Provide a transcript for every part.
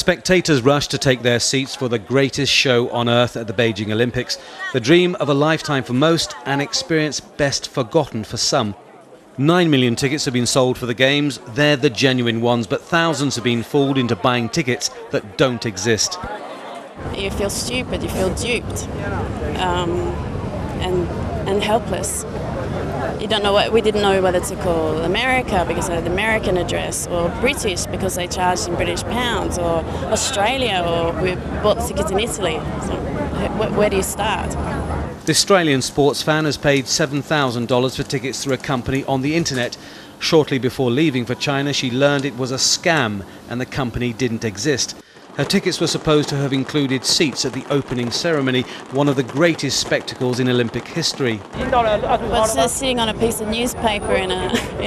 Spectators rush to take their seats for the greatest show on earth at the Beijing Olympics. The dream of a lifetime for most, an experience best forgotten for some. 9 million tickets have been sold for the Games. They're the genuine ones, but thousands have been fooled into buying tickets that don't exist. You feel stupid, you feel duped, and helpless. You don't know we didn't know whether to call America because they had the American address, or British because they charged in British pounds, or Australia, or we bought the tickets in Italy. So where do you start? The Australian sports fan has paid $7,000 for tickets through a company on the internet. Shortly before leaving for China, she learned it was a scam and the company didn't exist. Her tickets were supposed to have included seats at the opening ceremony, one of the greatest spectacles in Olympic history. What's just sitting on a piece of newspaper in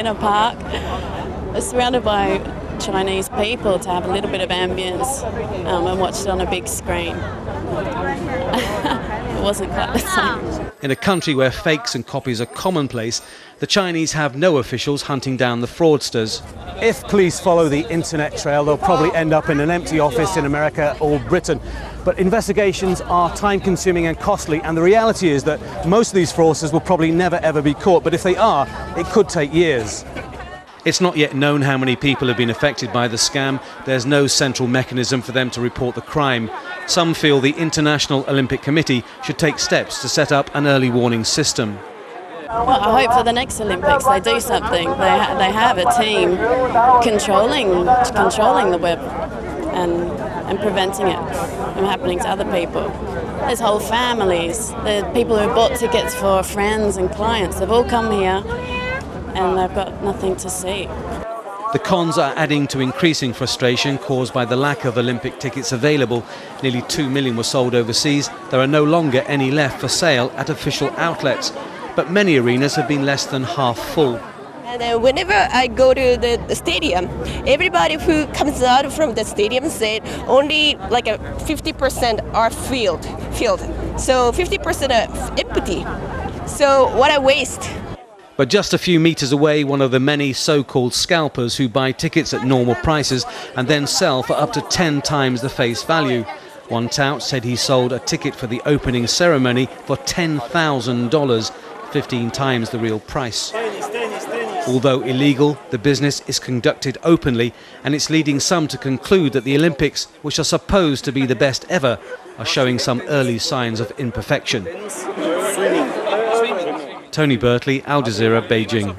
a park, surrounded by Chinese people, to have a little bit of ambience and watch it on a big screen. It wasn't quite the same. In a country where fakes and copies are commonplace, the Chinese have no officials hunting down the fraudsters. If police follow the internet trail, they'll probably end up in an empty office in America or Britain. But investigations are time-consuming and costly, and the reality is that most of these fraudsters will probably never ever be caught. But if they are, it could take years. It's not yet known how many people have been affected by the scam. There's no central mechanism for them to report the crime. Some feel the International Olympic Committee should take steps to set up an early warning system. Well, I hope for the next Olympics they do something. They have a team controlling the web and preventing it from happening to other people. There's whole families. There are people who bought tickets for friends and clients. They've all come here and they've got nothing to see. The cons are adding to increasing frustration caused by the lack of Olympic tickets available. Nearly 2 million were sold overseas. There are no longer any left for sale at official outlets. But many arenas have been less than half full. And whenever I go to the stadium, everybody who comes out from the stadium said only like 50% are filled. So 50% are empty. So what a waste. But just a few metres away, one of the many so-called scalpers who buy tickets at normal prices and then sell for up to 10 times the face value. One tout said he sold a ticket for the opening ceremony for $10,000, 15 times the real price. Although illegal, the business is conducted openly, and it's leading some to conclude that the Olympics, which are supposed to be the best ever, are showing some early signs of imperfection. Tony Birtley, Al Jazeera, Beijing.